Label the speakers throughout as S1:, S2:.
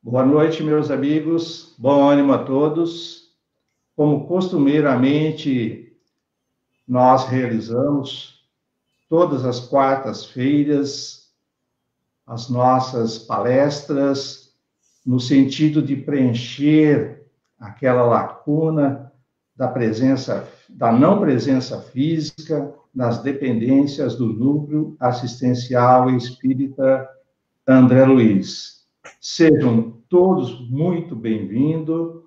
S1: Boa noite, meus amigos. Bom ânimo a todos. Como costumeiramente nós realizamos todas as quartas-feiras as nossas palestras no sentido de preencher aquela lacuna da não presença física nas dependências do núcleo assistencial espírita André Luiz. Sejam todos muito bem-vindos.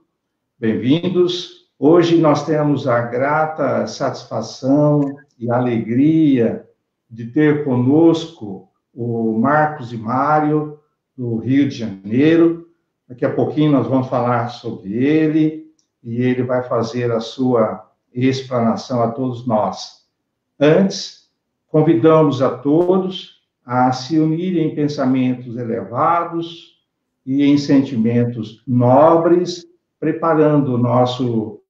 S1: Hoje nós temos a grata satisfação e alegria de ter conosco o Marcos e Mário, do Rio de Janeiro. Daqui a pouquinho nós vamos falar sobre ele e ele vai fazer a sua explanação a todos nós. Antes, convidamos a todos a se unirem em pensamentos elevados e em sentimentos nobres, preparando o nosso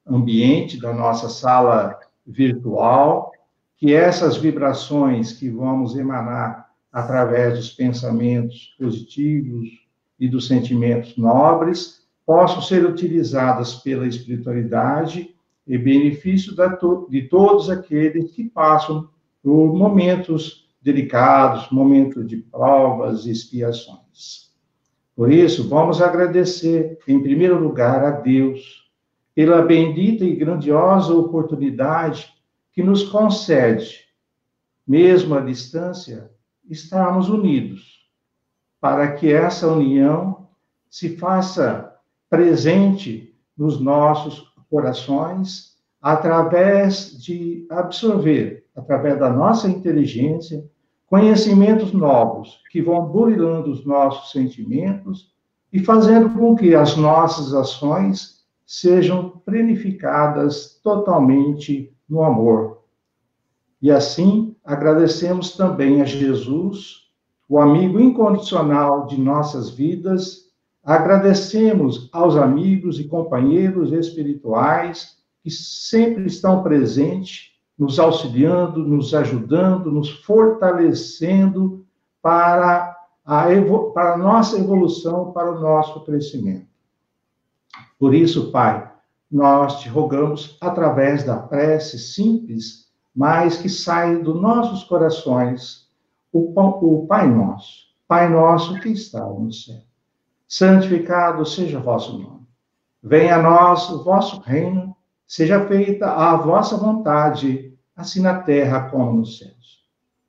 S1: ambiente da nossa sala virtual, que essas vibrações que vamos emanar através dos pensamentos positivos e dos sentimentos nobres possam ser utilizadas pela espiritualidade em benefício de todos aqueles que passam por momentos delicados, momentos de provas e expiações. Por isso, vamos agradecer, em primeiro lugar, a Deus, pela bendita e grandiosa oportunidade que nos concede, mesmo à distância, estarmos unidos, para que essa união se faça presente nos nossos corações, através de absorver, através da nossa inteligência, conhecimentos novos que vão burilando os nossos sentimentos e fazendo com que as nossas ações sejam planificadas totalmente no amor. E assim, agradecemos também a Jesus, o amigo incondicional de nossas vidas, agradecemos aos amigos e companheiros espirituais que sempre estão presentes, nos auxiliando, nos ajudando, nos fortalecendo para a nossa evolução, para o nosso crescimento. Por isso, Pai, nós te rogamos, através da prece simples, mas que sai dos nossos corações, o Pai Nosso que está no céu. Santificado seja o vosso nome. Venha a nós o vosso reino, seja feita a vossa vontade, assim na terra como nos céus.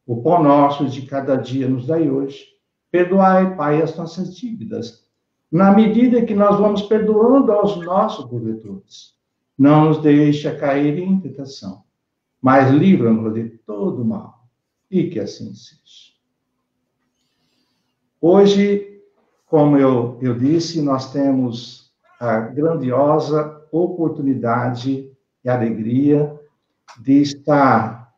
S1: O pão nosso de cada dia nos dai hoje. Perdoai, Pai, as nossas dívidas, na medida que nós vamos perdoando aos nossos devedores. Não nos deixe cair em tentação, mas livra-nos de todo mal. E que assim seja. Hoje, como eu disse, nós temos a grandiosa oportunidade e alegria de estar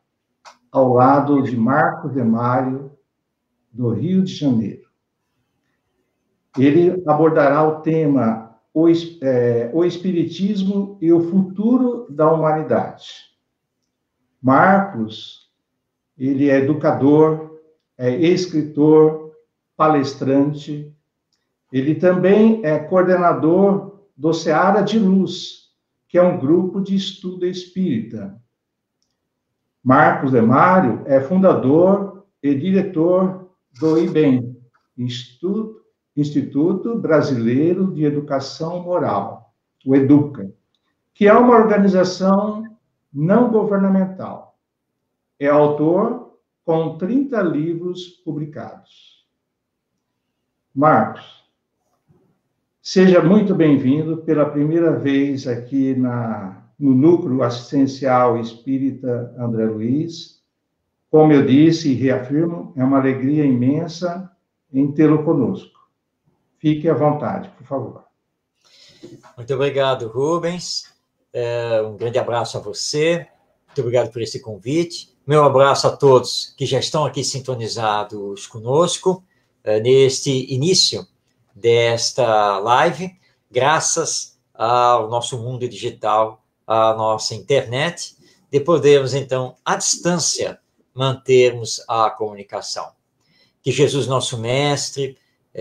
S1: ao lado de Marcos e Mário, do Rio de Janeiro. Ele abordará o tema o Espiritismo e o futuro da humanidade. Marcos, ele é educador, é escritor, palestrante, ele também é coordenador do Seara de Luz, que é um grupo de estudo espírita. Marcos e Mário é fundador e diretor do IBEM, Instituto Brasileiro de Educação Moral, o EDUCA, que é uma organização não governamental. É autor com 30 livros publicados. Marcos, seja muito bem-vindo pela primeira vez aqui no Núcleo Assistencial Espírita André Luiz. Como eu disse e reafirmo, é uma alegria imensa em tê-lo conosco. Fique à vontade, por favor.
S2: Muito obrigado, Rubens. Um grande abraço a você. Muito obrigado por esse convite. Meu abraço a todos que já estão aqui sintonizados conosco neste início desta live, graças ao nosso mundo digital, à nossa internet, de podermos, então, à distância, mantermos a comunicação. Que Jesus, nosso Mestre,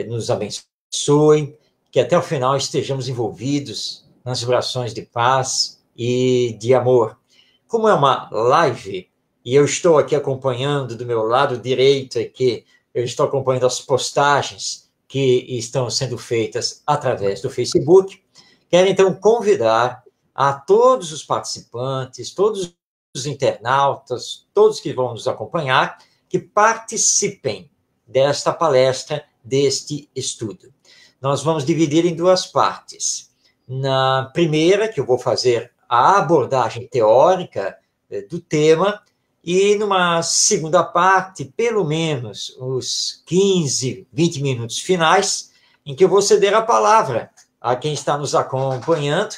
S2: nos abençoe que até o final estejamos envolvidos nas vibrações de paz e de amor. Como é uma live, e eu estou aqui acompanhando do meu lado direito aqui, eu estou acompanhando as postagens que estão sendo feitas através do Facebook, quero então convidar a todos os participantes, todos os internautas, todos que vão nos acompanhar, que participem desta palestra, deste estudo. Nós vamos dividir em duas partes. Na primeira, que eu vou fazer a abordagem teórica do tema, e numa segunda parte, pelo menos os 15, 20 minutos finais, em que eu vou ceder a palavra a quem está nos acompanhando,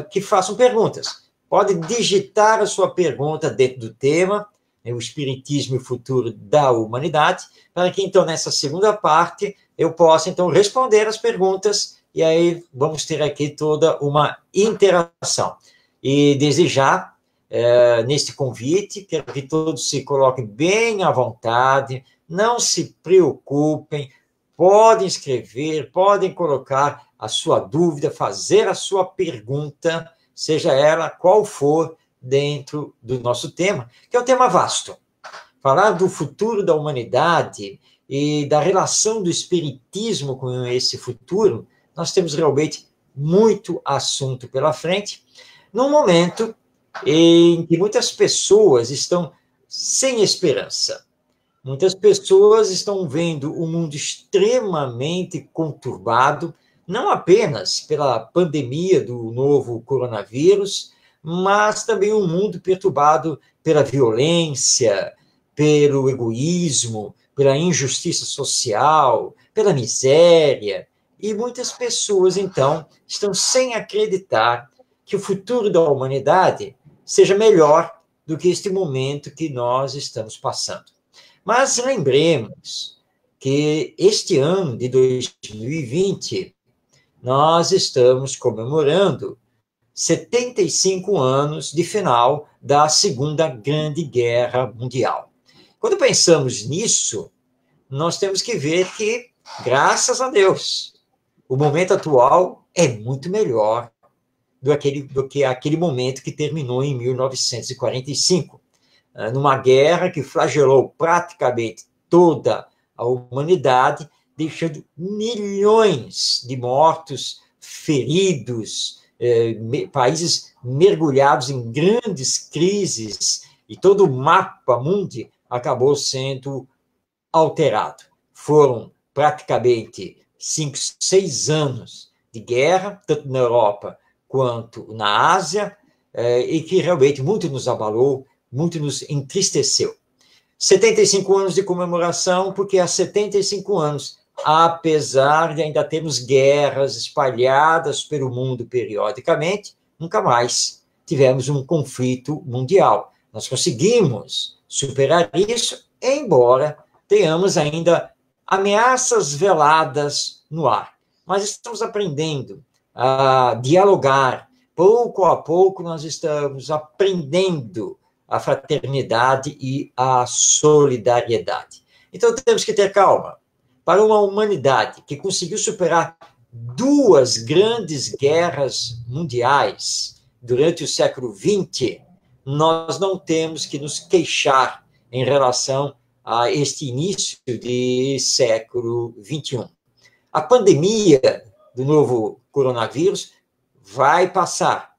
S2: que façam perguntas. Pode digitar a sua pergunta dentro do tema, o Espiritismo e o Futuro da Humanidade, para que, então, nessa segunda parte, eu possa, então, responder as perguntas, e aí vamos ter aqui toda uma interação. E, desde já, neste convite, quero que todos se coloquem bem à vontade, não se preocupem, podem escrever, podem colocar a sua dúvida, fazer a sua pergunta, seja ela qual for, dentro do nosso tema, que é um tema vasto. Falar do futuro da humanidade e da relação do espiritismo com esse futuro, nós temos realmente muito assunto pela frente, num momento em que muitas pessoas estão sem esperança. Muitas pessoas estão vendo o mundo extremamente conturbado, não apenas pela pandemia do novo coronavírus, mas também um mundo perturbado pela violência, pelo egoísmo, pela injustiça social, pela miséria. E muitas pessoas, então, estão sem acreditar que o futuro da humanidade seja melhor do que este momento que nós estamos passando. Mas lembremos que este ano de 2020, nós estamos comemorando 75 anos de final da Segunda Grande Guerra Mundial. Quando pensamos nisso, nós temos que ver que, graças a Deus, o momento atual é muito melhor do que aquele momento que terminou em 1945, numa guerra que flagelou praticamente toda a humanidade, deixando milhões de mortos, feridos, países mergulhados em grandes crises, e todo o mapa mundi acabou sendo alterado. Foram praticamente 5, 6 anos de guerra, tanto na Europa quanto na Ásia, e que realmente muito nos abalou, muito nos entristeceu. 75 anos de comemoração, porque há 75 anos, apesar de ainda termos guerras espalhadas pelo mundo periodicamente, nunca mais tivemos um conflito mundial. Nós conseguimos superar isso, embora tenhamos ainda ameaças veladas no ar. Mas estamos aprendendo a dialogar. Pouco a pouco nós estamos aprendendo a fraternidade e a solidariedade. Então temos que ter calma. Para uma humanidade que conseguiu superar 2 grandes guerras mundiais durante o século XX, nós não temos que nos queixar em relação a este início de século XXI. A pandemia do novo coronavírus vai passar.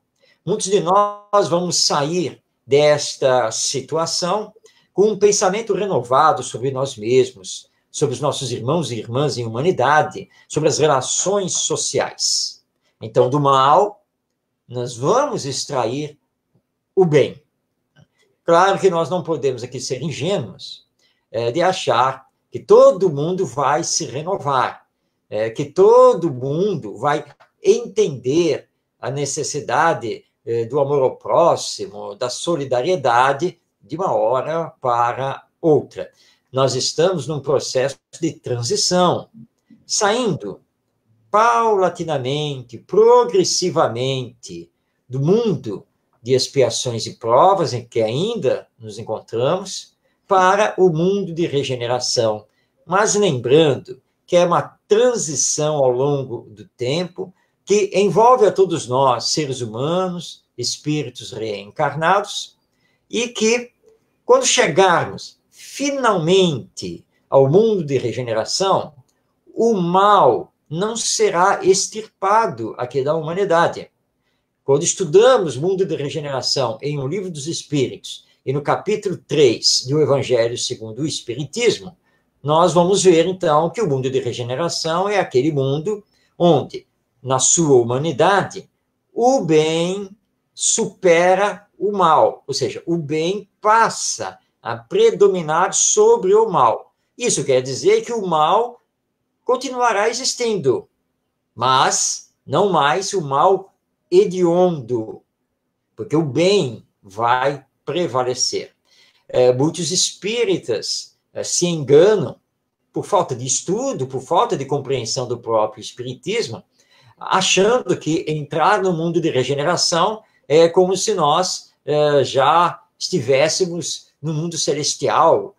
S2: Muitos de nós vamos sair desta situação com um pensamento renovado sobre nós mesmos, sobre os nossos irmãos e irmãs em humanidade, sobre as relações sociais. Então, do mal, nós vamos extrair o bem. Claro que nós não podemos aqui ser ingênuos de achar que todo mundo vai se renovar, que todo mundo vai entender a necessidade do amor ao próximo, da solidariedade, de uma hora para outra. Nós estamos num processo de transição, saindo paulatinamente, progressivamente, do mundo de expiações e provas em que ainda nos encontramos, para o mundo de regeneração. Mas lembrando que é uma transição ao longo do tempo, que envolve a todos nós, seres humanos, espíritos reencarnados, e que, quando chegarmos finalmente ao mundo de regeneração, o mal não será extirpado aqui da humanidade. Quando estudamos o mundo de regeneração em O Livro dos Espíritos e no capítulo 3 do Evangelho segundo o Espiritismo, nós vamos ver, então, que o mundo de regeneração é aquele mundo onde, na sua humanidade, o bem supera o mal, ou seja, o bem passa a predominar sobre o mal. Isso quer dizer que o mal continuará existindo, mas não mais o mal hediondo, porque o bem vai prevalecer. Muitos espíritas se enganam por falta de estudo, por falta de compreensão do próprio espiritismo, achando que entrar no mundo de regeneração é como se nós já estivéssemos no mundo celestial,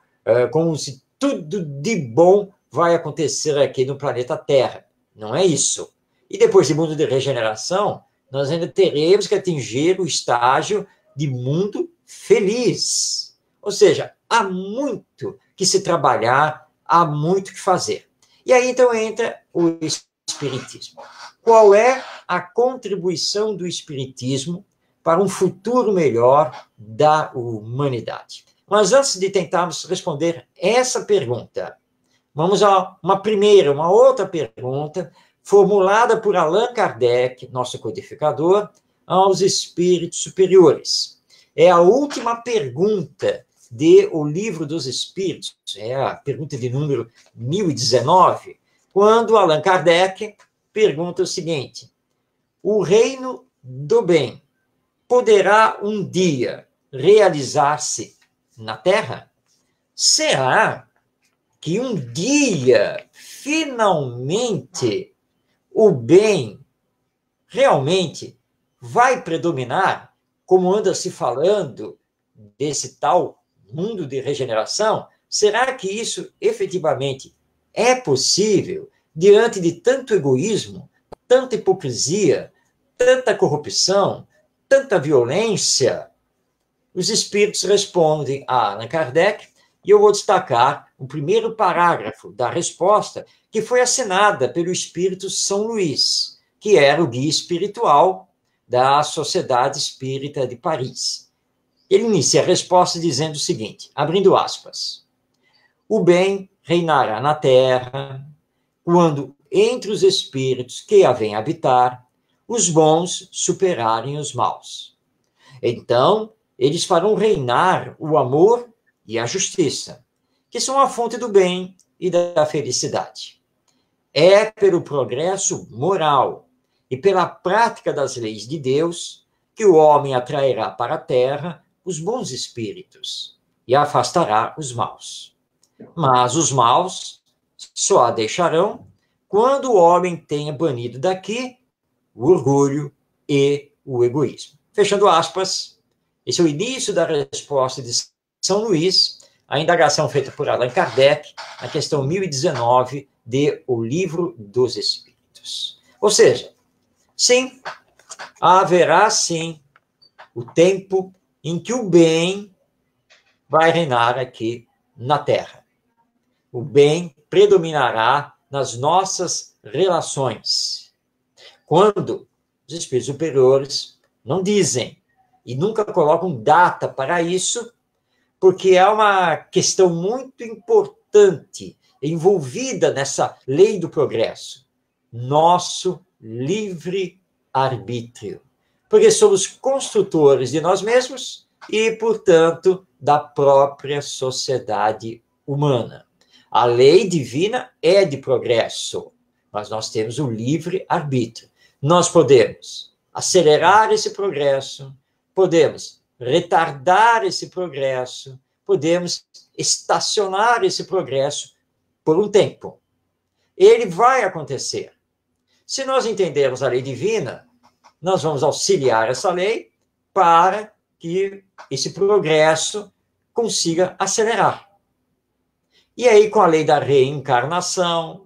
S2: como se tudo de bom vai acontecer aqui no planeta Terra. Não é isso. E depois do mundo de regeneração, nós ainda teremos que atingir o estágio de mundo feliz. Ou seja, há muito que se trabalhar, há muito que fazer. E aí, então, entra o Espiritismo. Qual é a contribuição do Espiritismo para um futuro melhor da humanidade? Mas antes de tentarmos responder essa pergunta, vamos a uma outra pergunta, formulada por Allan Kardec, nosso codificador, aos espíritos superiores. É a última pergunta de O Livro dos Espíritos, é a pergunta de número 1019, quando Allan Kardec pergunta o seguinte: o reino do bem poderá um dia realizar-se na Terra? Será que um dia, finalmente, o bem realmente vai predominar, como anda se falando desse tal mundo de regeneração? Será que isso efetivamente é possível diante de tanto egoísmo, tanta hipocrisia, tanta corrupção, tanta violência? Os espíritos respondem a Allan Kardec, e eu vou destacar o primeiro parágrafo da resposta, que foi assinada pelo espírito São Luís, que era o guia espiritual da Sociedade Espírita de Paris. Ele inicia a resposta dizendo o seguinte, abrindo aspas: o bem reinará na terra quando, entre os espíritos que a vêm habitar, os bons superarem os maus. Então, eles farão reinar o amor e a justiça, que são a fonte do bem e da felicidade. É pelo progresso moral e pela prática das leis de Deus que o homem atrairá para a terra os bons espíritos e afastará os maus. Mas os maus só a deixarão quando o homem tenha banido daqui o orgulho e o egoísmo. Fechando aspas, esse é o início da resposta de São Luís, a indagação feita por Allan Kardec, na questão 1019 de O Livro dos Espíritos. Ou seja, sim, haverá sim o tempo em que o bem vai reinar aqui na Terra. O bem predominará nas nossas relações. Quando os espíritos superiores não dizem e nunca colocam data para isso, porque é uma questão muito importante envolvida nessa lei do progresso. Nosso livre-arbítrio. Porque somos construtores de nós mesmos e, portanto, da própria sociedade humana. A lei divina é de progresso, mas nós temos o livre-arbítrio. Nós podemos acelerar esse progresso, podemos retardar esse progresso, podemos estacionar esse progresso por um tempo. Ele vai acontecer. Se nós entendermos a lei divina, nós vamos auxiliar essa lei para que esse progresso consiga acelerar. E aí, com a lei da reencarnação,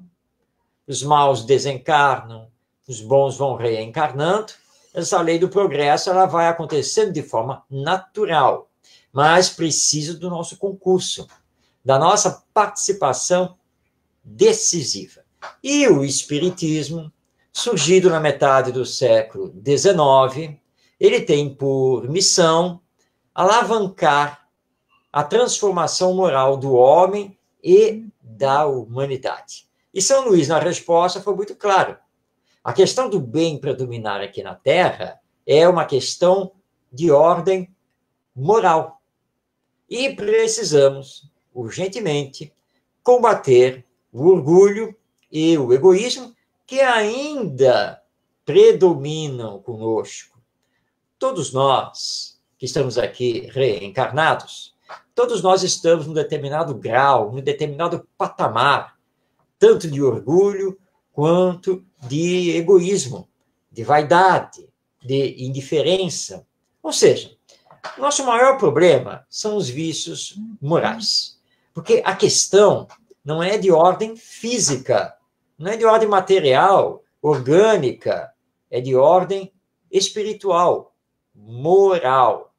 S2: os maus desencarnam, os bons vão reencarnando. Essa lei do progresso ela vai acontecendo de forma natural, mas precisa do nosso concurso, da nossa participação decisiva. E o Espiritismo, surgido na metade do século XIX, ele tem por missão alavancar a transformação moral do homem e da humanidade. E São Luís, na resposta, foi muito claro. A questão do bem predominar aqui na Terra é uma questão de ordem moral. E precisamos, urgentemente, combater o orgulho e o egoísmo que ainda predominam conosco. Todos nós que estamos aqui reencarnados, todos nós estamos num determinado grau, num determinado patamar, tanto de orgulho quanto de egoísmo, de vaidade, de indiferença. Ou seja, nosso maior problema são os vícios morais. Porque a questão não é de ordem física, não é de ordem material, orgânica, é de ordem espiritual, moral.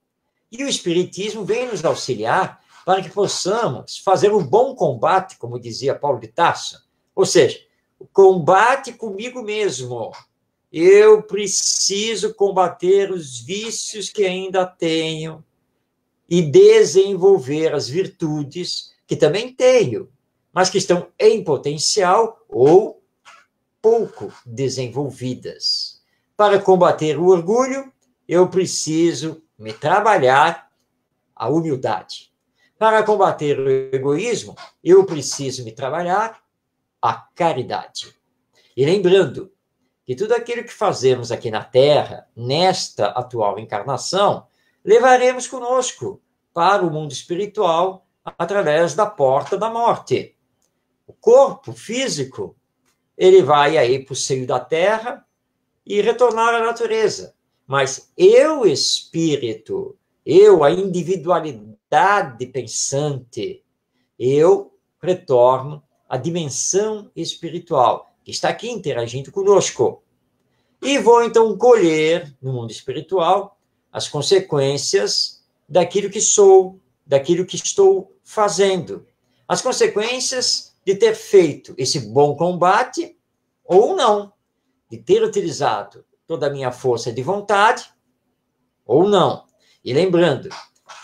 S2: E o Espiritismo vem nos auxiliar para que possamos fazer um bom combate, como dizia Paulo de Tarso. Ou seja, o combate comigo mesmo. Eu preciso combater os vícios que ainda tenho e desenvolver as virtudes que também tenho, mas que estão em potencial ou pouco desenvolvidas. Para combater o orgulho, eu preciso me trabalhar a humildade. Para combater o egoísmo, eu preciso me trabalhar a caridade. E lembrando que tudo aquilo que fazemos aqui na Terra, nesta atual encarnação, levaremos conosco para o mundo espiritual através da porta da morte. O corpo físico, ele vai aí para o seio da Terra e retornar à natureza. Mas eu, espírito, eu, a individualidade pensante, eu retorno à dimensão espiritual, que está aqui interagindo conosco. E vou, então, colher, no mundo espiritual, as consequências daquilo que sou, daquilo que estou fazendo. As consequências de ter feito esse bom combate ou não, de ter utilizado toda a minha força de vontade ou não. E lembrando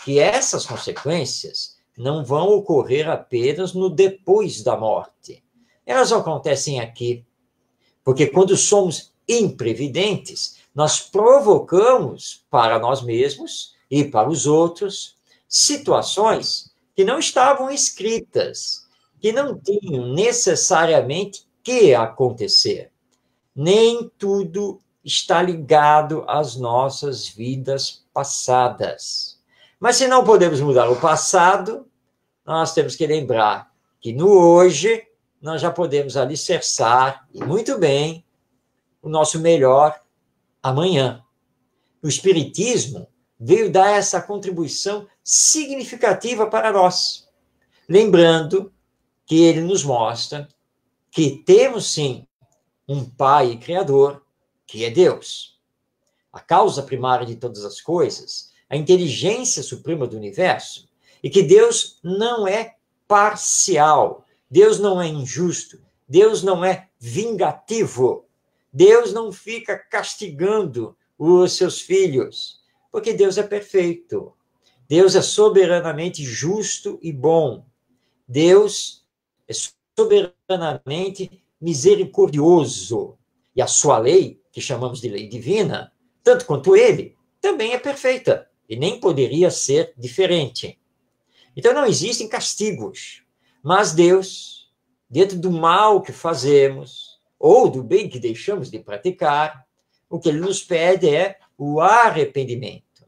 S2: que essas consequências não vão ocorrer apenas no depois da morte. Elas acontecem aqui, porque quando somos imprevidentes, nós provocamos para nós mesmos e para os outros situações que não estavam escritas, que não tinham necessariamente que acontecer. Nem tudo está ligado às nossas vidas passadas. Mas se não podemos mudar o passado, nós temos que lembrar que no hoje nós já podemos alicerçar, e muito bem, o nosso melhor amanhã. O Espiritismo veio dar essa contribuição significativa para nós, lembrando que ele nos mostra que temos, sim, um Pai Criador, que é Deus. A causa primária de todas as coisas, a inteligência suprema do universo, e que Deus não é parcial, Deus não é injusto, Deus não é vingativo, Deus não fica castigando os seus filhos, porque Deus é perfeito, Deus é soberanamente justo e bom, Deus é soberanamente misericordioso, e a sua lei, que chamamos de lei divina, tanto quanto ele, também é perfeita, e nem poderia ser diferente. Então não existem castigos, mas Deus, dentro do mal que fazemos, ou do bem que deixamos de praticar, o que ele nos pede é o arrependimento,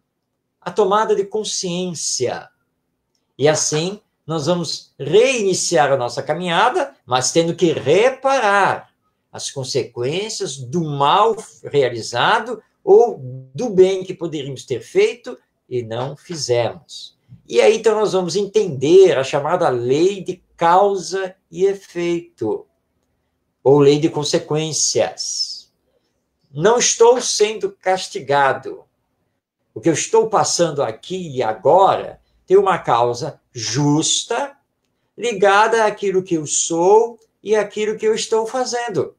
S2: a tomada de consciência. E assim nós vamos reiniciar a nossa caminhada, mas tendo que reparar as consequências do mal realizado ou do bem que poderíamos ter feito e não fizemos. E aí, então, nós vamos entender a chamada lei de causa e efeito. ou lei de consequências. Não estou sendo castigado. O que eu estou passando aqui e agora tem uma causa justa, ligada àquilo que eu sou e àquilo que eu estou fazendo.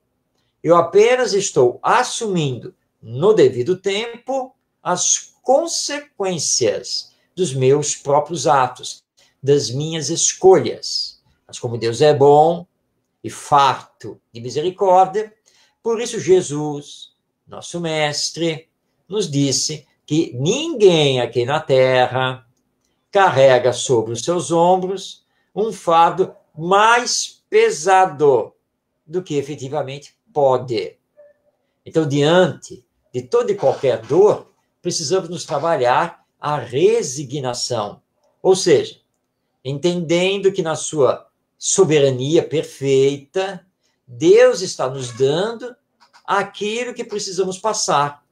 S2: Eu apenas estou assumindo, no devido tempo, as consequências dos meus próprios atos, das minhas escolhas. Mas como Deus é bom e farto de misericórdia, por isso Jesus, nosso mestre, nos disse que ninguém aqui na terra carrega sobre os seus ombros um fardo mais pesado do que efetivamente pode. Então, diante de toda e qualquer dor, precisamos nos trabalhar a resignação, ou seja, entendendo que na sua soberania perfeita, Deus está nos dando aquilo que precisamos passar,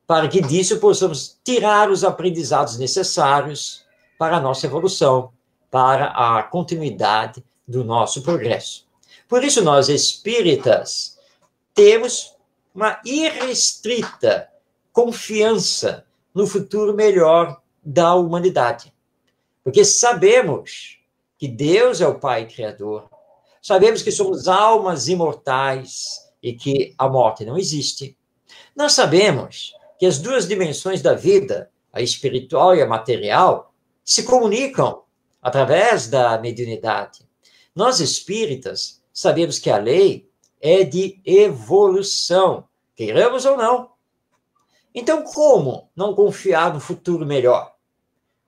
S2: para que disso possamos tirar os aprendizados necessários para a nossa evolução, para a continuidade do nosso progresso. Por isso, nós espíritas temos uma irrestrita confiança no futuro melhor da humanidade. Porque sabemos que Deus é o Pai Criador, sabemos que somos almas imortais e que a morte não existe. Nós sabemos que as duas dimensões da vida, a espiritual e a material, se comunicam através da mediunidade. Nós espíritas sabemos que a lei é de evolução, queiramos ou não. Então, como não confiar no futuro melhor?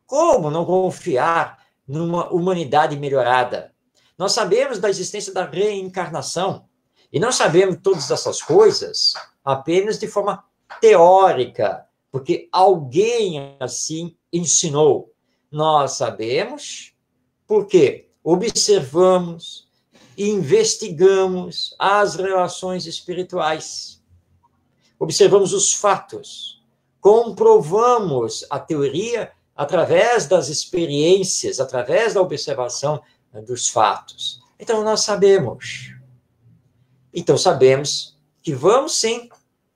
S2: Como não confiar numa humanidade melhorada? Nós sabemos da existência da reencarnação e não sabemos todas essas coisas apenas de forma teórica, porque alguém assim ensinou. Nós sabemos porque observamos e investigamos as relações espirituais. Observamos os fatos, comprovamos a teoria através das experiências, através da observação dos fatos. Então, nós sabemos. Então, sabemos que vamos, sim,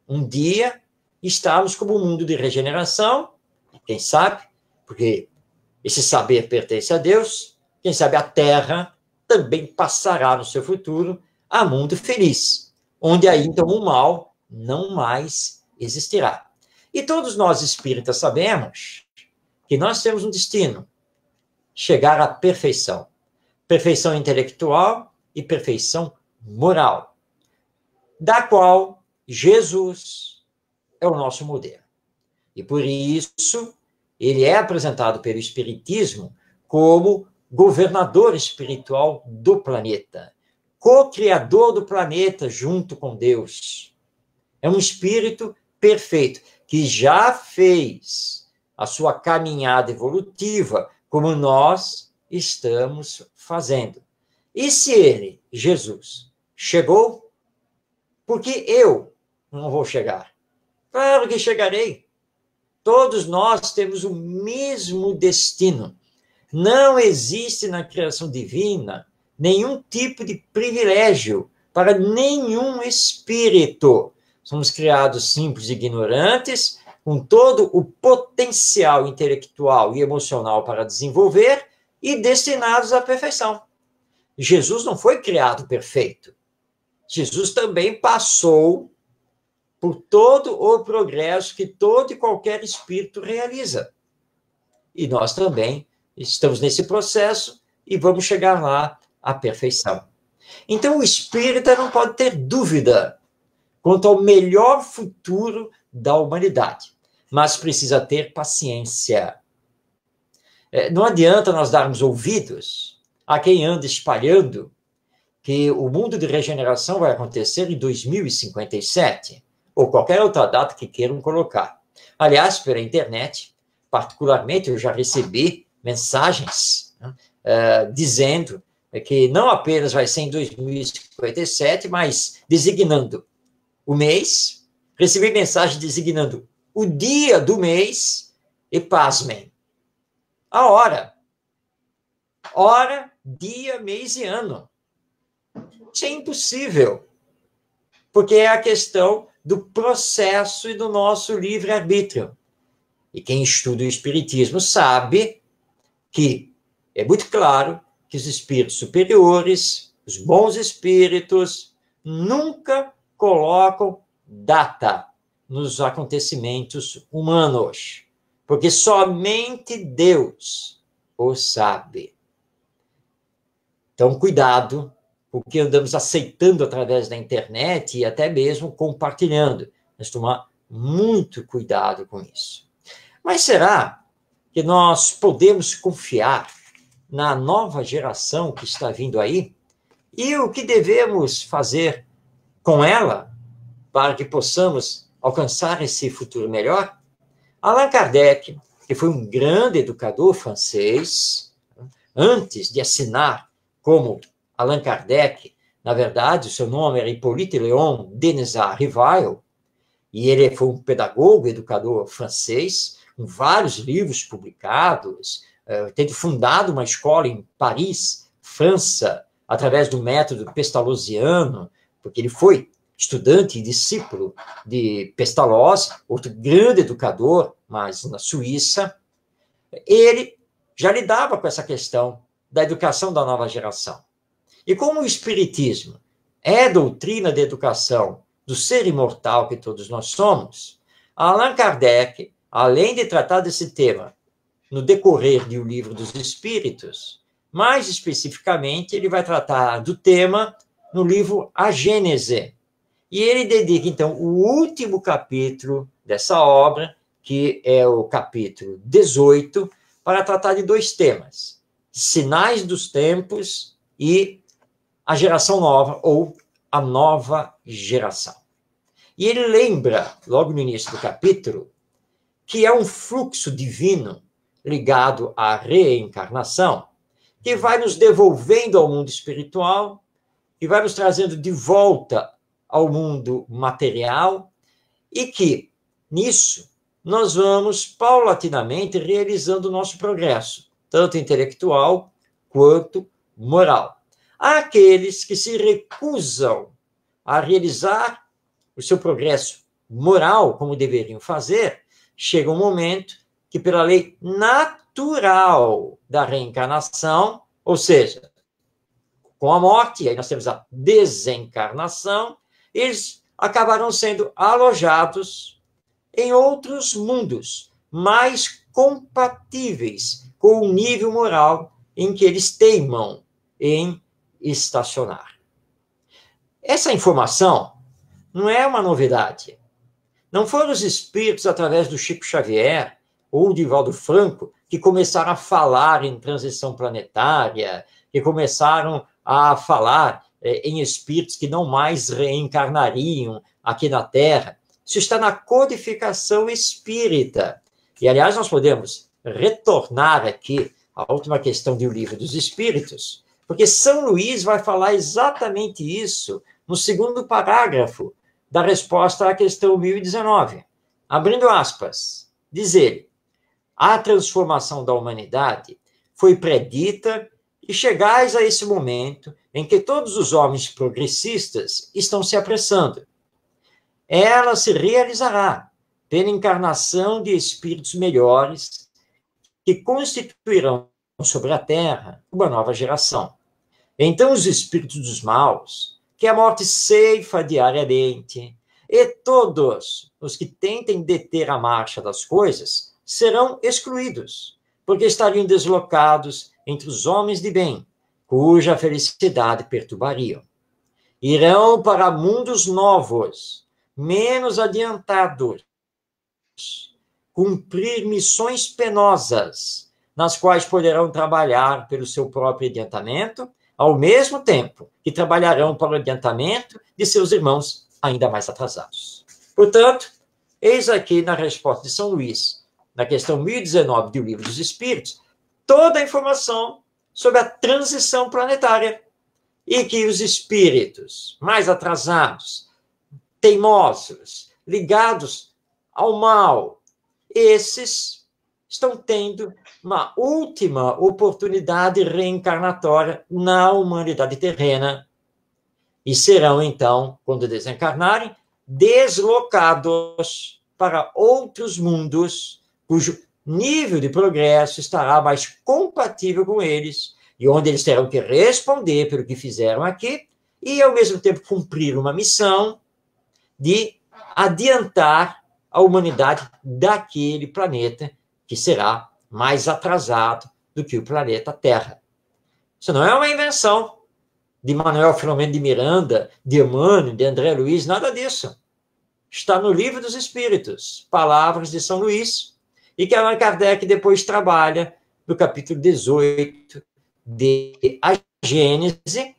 S2: um dia estarmos como um mundo de regeneração, quem sabe, porque esse saber pertence a Deus, quem sabe a Terra também passará no seu futuro a mundo feliz, onde aí, então, o mal não mais existirá. E todos nós espíritas sabemos que nós temos um destino, chegar à perfeição. Perfeição intelectual e perfeição moral, da qual Jesus é o nosso modelo. E por isso, ele é apresentado pelo Espiritismo como governador espiritual do planeta, co-criador do planeta junto com Deus. É um espírito perfeito, que já fez a sua caminhada evolutiva, como nós estamos fazendo. E se ele, Jesus, chegou, por que eu não vou chegar? Claro que chegarei. Todos nós temos o mesmo destino. Não existe na criação divina nenhum tipo de privilégio para nenhum espírito. Somos criados simples e ignorantes, com todo o potencial intelectual e emocional para desenvolver e destinados à perfeição. Jesus não foi criado perfeito. Jesus também passou por todo o progresso que todo e qualquer espírito realiza. E nós também estamos nesse processo e vamos chegar lá à perfeição. Então, o espírita não pode ter dúvida quanto ao melhor futuro da humanidade, mas precisa ter paciência. Não adianta nós darmos ouvidos a quem anda espalhando que o mundo de regeneração vai acontecer em 2057, ou qualquer outra data que queiram colocar. Aliás, pela internet, particularmente, eu já recebi mensagens dizendo que não apenas vai ser em 2057, mas designando o mês, recebi mensagem designando o dia do mês e, pasmem, a hora. Hora, dia, mês e ano. Isso é impossível, porque é a questão do processo e do nosso livre-arbítrio. E quem estuda o Espiritismo sabe que é muito claro que os espíritos superiores, os bons espíritos, nunca colocam data nos acontecimentos humanos, porque somente Deus o sabe. Então, cuidado, porque andamos aceitando através da internet e até mesmo compartilhando. Mas tomar muito cuidado com isso. Mas será que nós podemos confiar na nova geração que está vindo aí? E o que devemos fazer com ela para que possamos alcançar esse futuro melhor? Allan Kardec, que foi um grande educador francês, antes de assinar como Allan Kardec, na verdade, o seu nome era Hippolyte Léon Denisard Rivail, e ele foi um pedagogo, educador francês, com vários livros publicados, tendo fundado uma escola em Paris, França, através do método pestalozziano, porque ele foi estudante e discípulo de Pestalozzi, outro grande educador, mas na Suíça. Ele já lidava com essa questão da educação da nova geração. E como o Espiritismo é doutrina de educação do ser imortal que todos nós somos, Allan Kardec, além de tratar desse tema no decorrer de O Livro dos Espíritos, mais especificamente, ele vai tratar do tema no livro A Gênese. E ele dedica, então, o último capítulo dessa obra, que é o capítulo 18, para tratar de dois temas: sinais dos tempos e a geração nova, ou a nova geração. E ele lembra, logo no início do capítulo, que é um fluxo divino ligado à reencarnação, que vai nos devolvendo ao mundo espiritual, que vai nos trazendo de volta ao mundo material, e que, nisso, nós vamos paulatinamente realizando o nosso progresso, tanto intelectual quanto moral. Há aqueles que se recusam a realizar o seu progresso moral como deveriam fazer. Chega um momento que, pela lei natural da reencarnação, ou seja, com a morte, aí nós temos a desencarnação, eles acabarão sendo alojados em outros mundos mais compatíveis com o nível moral em que eles teimam em estacionar. Essa informação não é uma novidade. Não foram os espíritos, através do Chico Xavier ou de Divaldo Franco, que começaram a falar em transição planetária, que começaram a falar em espíritos que não mais reencarnariam aqui na Terra. Isso está na codificação espírita. E, aliás, nós podemos retornar aqui à última questão do Livro dos Espíritos, porque São Luís vai falar exatamente isso no segundo parágrafo da resposta à questão 1019. Abrindo aspas, diz ele: a transformação da humanidade foi predita e chegais a esse momento em que todos os homens progressistas estão se apressando. Ela se realizará pela encarnação de espíritos melhores que constituirão sobre a Terra uma nova geração. Então os espíritos dos maus, que a morte ceifa diariamente, e todos os que tentem deter a marcha das coisas, serão excluídos, porque estariam deslocados entre os homens de bem, cuja felicidade perturbariam. Irão para mundos novos, menos adiantados, cumprir missões penosas, nas quais poderão trabalhar pelo seu próprio adiantamento, ao mesmo tempo que trabalharão para o adiantamento de seus irmãos ainda mais atrasados. Portanto, eis aqui na resposta de São Luís, na questão 1019 do Livro dos Espíritos, toda a informação sobre a transição planetária, e que os espíritos mais atrasados, teimosos, ligados ao mal, esses estão tendo uma última oportunidade reencarnatória na humanidade terrena, e serão, então, quando desencarnarem, deslocados para outros mundos, cujo nível de progresso estará mais compatível com eles, e onde eles terão que responder pelo que fizeram aqui, e, ao mesmo tempo, cumprir uma missão de adiantar a humanidade daquele planeta, que será mais atrasado do que o planeta Terra. Isso não é uma invenção de Manuel Filomeno de Miranda, de Emmanuel, de André Luiz, nada disso. Está no Livro dos Espíritos, Palavras de São Luís, e que Allan Kardec depois trabalha no capítulo 18 de A Gênese,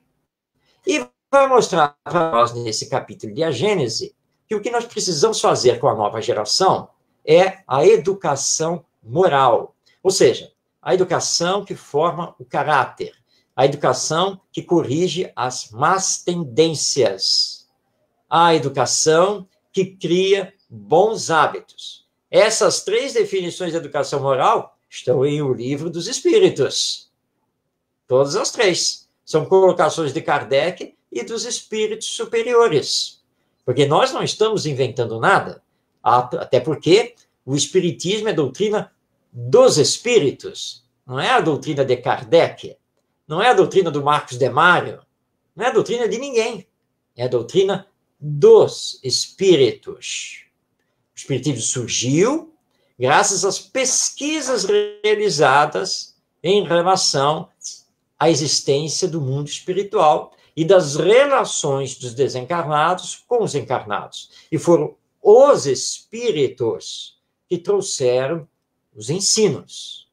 S2: e vai mostrar para nós, nesse capítulo de A Gênese, que o que nós precisamos fazer com a nova geração é a educação moral. Ou seja, a educação que forma o caráter, a educação que corrige as más tendências, a educação que cria bons hábitos. Essas 3 definições de educação moral estão em O Livro dos Espíritos. Todas as 3. São colocações de Kardec e dos espíritos superiores. Porque nós não estamos inventando nada, até porque o espiritismo é doutrina dos espíritos, não é a doutrina de Kardec, não é a doutrina do Marcos Demário, não é a doutrina de ninguém, é a doutrina dos espíritos. O espiritismo surgiu graças às pesquisas realizadas em relação à existência do mundo espiritual e das relações dos desencarnados com os encarnados. E foram os espíritos que trouxeram os ensinos.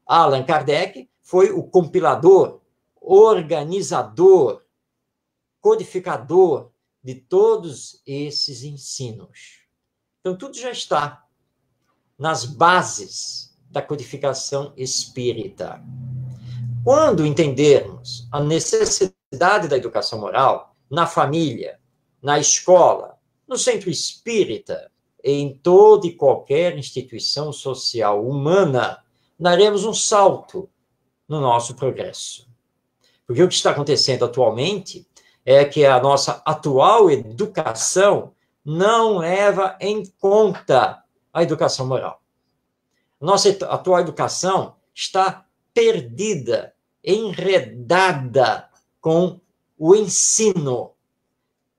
S2: Allan Kardec foi o compilador, organizador, codificador de todos esses ensinos. Então, tudo já está nas bases da codificação espírita. Quando entendermos a necessidade da educação moral na família, na escola, no centro espírita, em toda e qualquer instituição social humana, daremos um salto no nosso progresso. Porque o que está acontecendo atualmente é que a nossa atual educação não leva em conta a educação moral. Nossa atual educação está perdida, enredada com o ensino.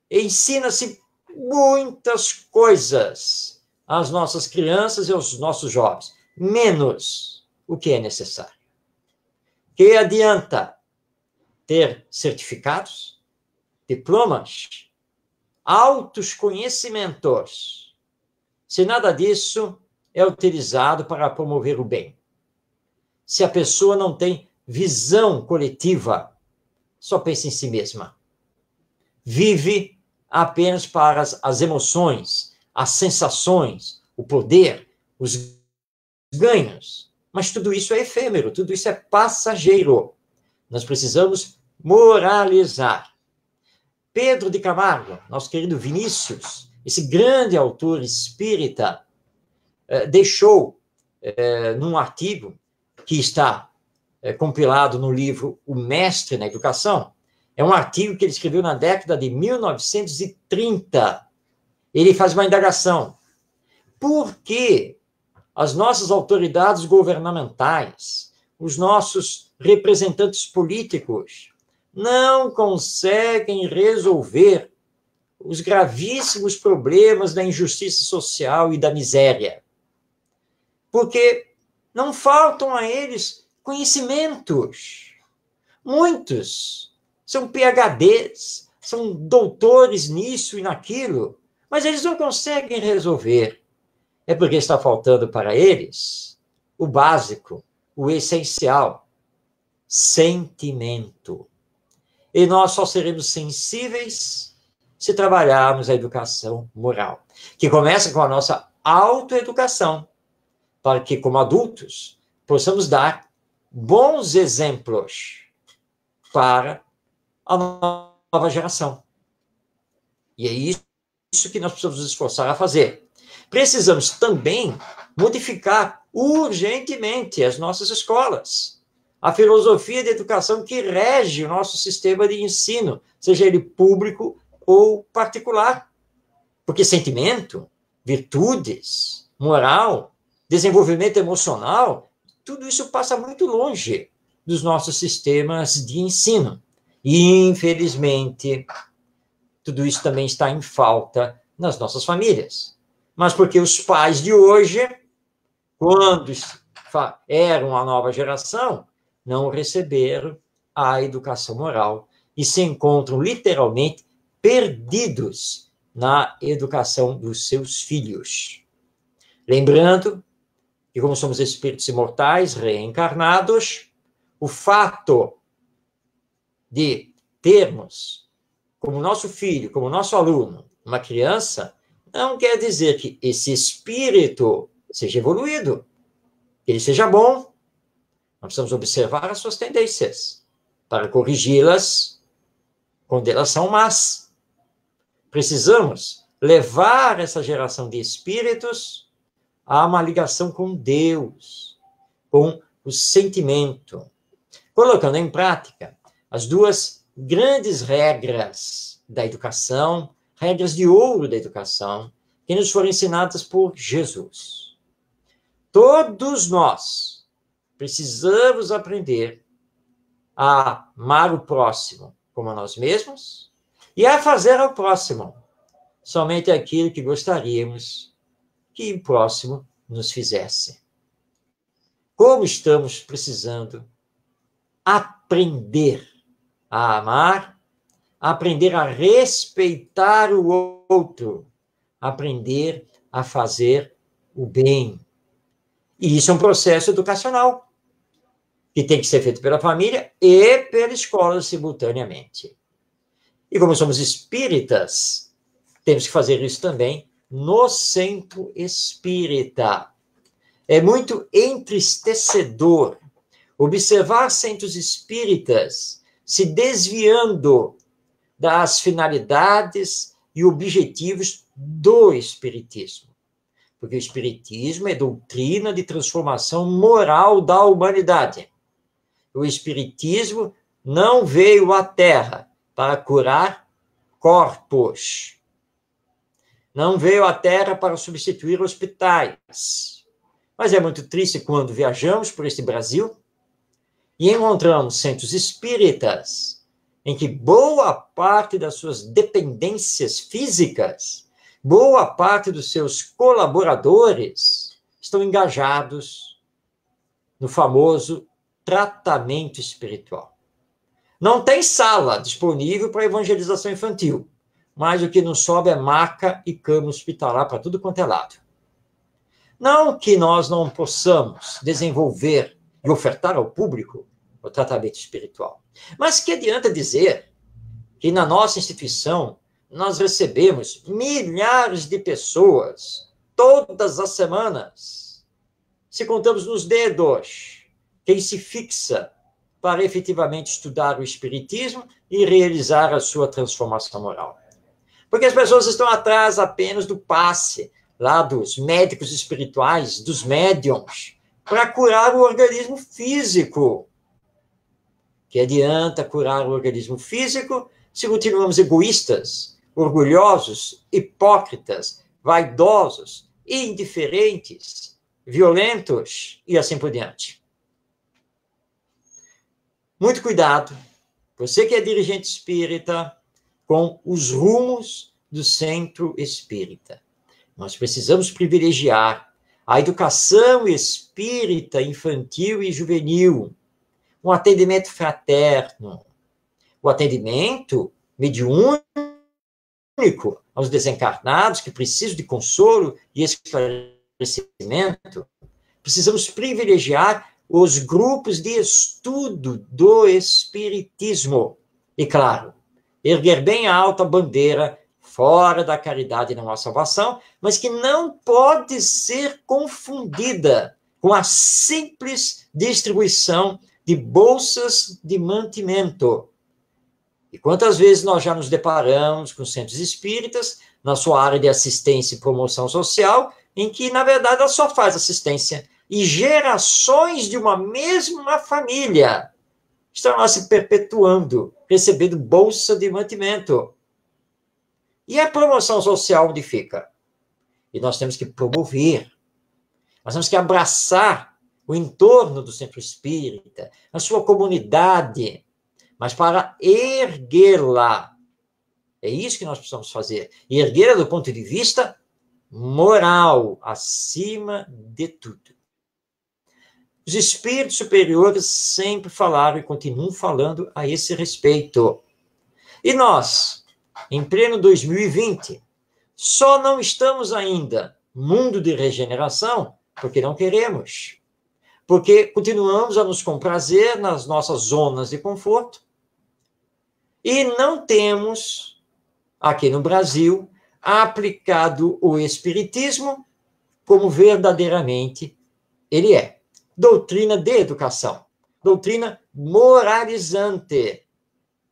S2: Ensina-se muitas coisas às nossas crianças e aos nossos jovens, menos o que é necessário. Que adianta ter certificados, diplomas, altos conhecimentos, se nada disso é utilizado para promover o bem? Se a pessoa não tem visão coletiva, só pensa em si mesma. Vive apenas para as emoções, as sensações, o poder, os ganhos. Mas tudo isso é efêmero, tudo isso é passageiro. Nós precisamos moralizar. Pedro de Camargo, nosso querido Vinícius, esse grande autor espírita, deixou num artigo que está compilado no livro O Mestre na Educação. É um artigo que ele escreveu na década de 1930. Ele faz uma indagação. Por que as nossas autoridades governamentais, os nossos representantes políticos, não conseguem resolver os gravíssimos problemas da injustiça social e da miséria? Porque não faltam a eles conhecimentos. Muitos são PhDs, são doutores nisso e naquilo, mas eles não conseguem resolver. É porque está faltando para eles o básico, o essencial: sentimento. E nós só seremos sensíveis se trabalharmos a educação moral, que começa com a nossa autoeducação, para que, como adultos, possamos dar bons exemplos para a nova geração. E é isso que nós precisamos nos esforçar a fazer. Precisamos também modificar urgentemente as nossas escolas. a filosofia de educação que rege o nosso sistema de ensino, seja ele público ou particular. Porque sentimento, virtudes, moral, desenvolvimento emocional, tudo isso passa muito longe dos nossos sistemas de ensino. E, infelizmente, tudo isso também está em falta nas nossas famílias. Mas porque os pais de hoje, quando eram a nova geração, não receberam a educação moral e se encontram literalmente perdidos na educação dos seus filhos. Lembrando que, como somos espíritos imortais, reencarnados, o fato de termos como nosso filho, como nosso aluno, uma criança, não quer dizer que esse espírito seja evoluído, que ele seja bom. Nós precisamos observar as suas tendências para corrigi-las quando elas são más. Precisamos levar essa geração de espíritos a uma ligação com Deus, com o sentimento, colocando em prática as duas grandes regras da educação, regras de ouro da educação, que nos foram ensinadas por Jesus. Todos nós precisamos aprender a amar o próximo como a nós mesmos e a fazer ao próximo somente aquilo que gostaríamos que o próximo nos fizesse. Como estamos precisando aprender a amar, aprender a respeitar o outro, aprender a fazer o bem. E isso é um processo educacional que tem que ser feito pela família e pela escola simultaneamente. E como somos espíritas, temos que fazer isso também no centro espírita. É muito entristecedor observar centros espíritas se desviando das finalidades e objetivos do espiritismo. Porque o espiritismo é doutrina de transformação moral da humanidade. O espiritismo não veio à Terra para curar corpos. Não veio à Terra para substituir hospitais. Mas é muito triste quando viajamos por este Brasil e encontramos centros espíritas em que boa parte das suas dependências físicas, boa parte dos seus colaboradores estão engajados no famoso tratamento espiritual. Não tem sala disponível para evangelização infantil, mas o que não sobe é maca e cama hospitalar para tudo quanto é lado. Não que nós não possamos desenvolver e ofertar ao público o tratamento espiritual, mas que adianta dizer que na nossa instituição nós recebemos milhares de pessoas todas as semanas. Se contamos nos dedos, quem se fixa para efetivamente estudar o espiritismo e realizar a sua transformação moral. Porque as pessoas estão atrás apenas do passe, lá dos médicos espirituais, dos médiums, para curar o organismo físico. Que adianta curar o organismo físico se continuamos egoístas, orgulhosos, hipócritas, vaidosos, indiferentes, violentos e assim por diante. Muito cuidado, você que é dirigente espírita, com os rumos do centro espírita. Nós precisamos privilegiar a educação espírita infantil e juvenil, um atendimento fraterno, o atendimento mediúnico aos desencarnados que precisam de consolo e esclarecimento. Precisamos privilegiar os grupos de estudo do espiritismo. E, claro, erguer bem alta a bandeira fora da caridade não há salvação, mas que não pode ser confundida com a simples distribuição de bolsas de mantimento. E quantas vezes nós já nos deparamos com centros espíritas na sua área de assistência e promoção social, em que, na verdade, ela só faz assistência e gerações de uma mesma família estão lá se perpetuando, recebendo bolsa de mantimento. E a promoção social onde fica? E nós temos que promover, nós temos que abraçar o entorno do centro espírita, a sua comunidade, mas para erguê-la. É isso que nós precisamos fazer. E erguê-la do ponto de vista moral, acima de tudo. Os espíritos superiores sempre falaram e continuam falando a esse respeito. E nós, em pleno 2020, só não estamos ainda no mundo de regeneração porque não queremos. Porque continuamos a nos comprazer nas nossas zonas de conforto e não temos, aqui no Brasil, aplicado o espiritismo como verdadeiramente ele é. Doutrina de educação, doutrina moralizante,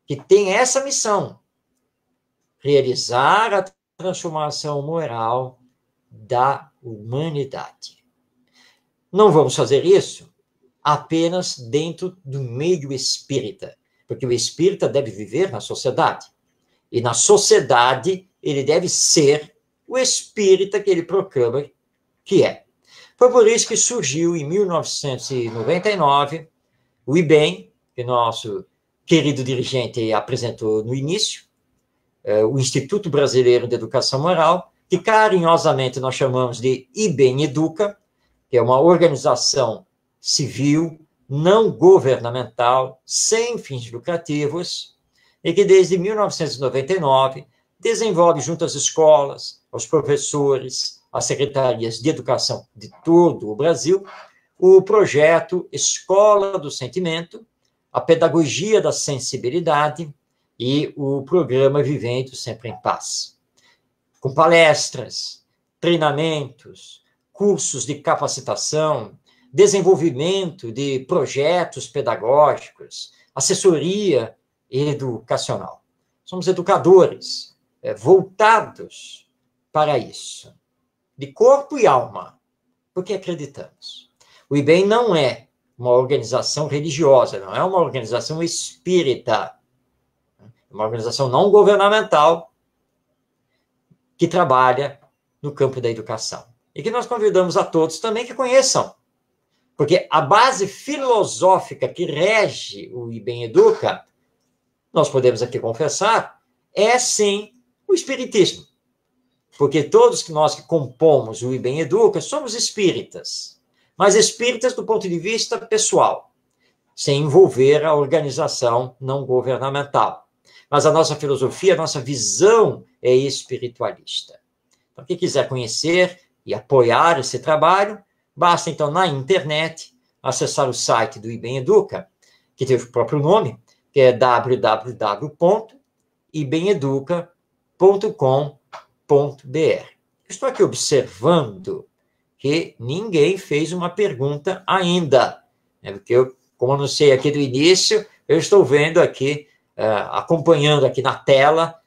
S2: que tem essa missão, realizar a transformação moral da humanidade. Não vamos fazer isso apenas dentro do meio espírita, porque o espírita deve viver na sociedade, e na sociedade ele deve ser o espírita que ele proclama que é. Foi por isso que surgiu, em 1999, o IBEM, que nosso querido dirigente apresentou no início, o Instituto Brasileiro de Educação Moral, que carinhosamente nós chamamos de IBEM Educa, que é uma organização civil, não governamental, sem fins lucrativos, e que desde 1999 desenvolve junto às escolas, aos professores, às secretarias de educação de todo o Brasil, o projeto Escola do Sentimento, a Pedagogia da Sensibilidade e o programa Vivendo Sempre em Paz. Com palestras, treinamentos, cursos de capacitação, desenvolvimento de projetos pedagógicos, assessoria educacional. Somos educadores voltados para isso, de corpo e alma, porque acreditamos. O IBEM não é uma organização religiosa, não é uma organização espírita, é uma organização não governamental que trabalha no campo da educação. E que nós convidamos a todos também que conheçam, porque a base filosófica que rege o IBEM Educa, nós podemos aqui confessar, é sim o espiritismo. Porque todos nós que compomos o IBEM Educa somos espíritas, mas espíritas do ponto de vista pessoal, sem envolver a organização não governamental. Mas a nossa filosofia, a nossa visão é espiritualista. Então, quem quiser conhecer e apoiar esse trabalho, basta então na internet acessar o site do IBEM Educa, que tem o próprio nome, que é www.ibemeduca.com.br. Estou aqui observando que ninguém fez uma pergunta ainda, porque eu, como anunciei aqui do início, eu estou vendo aqui, acompanhando aqui na tela,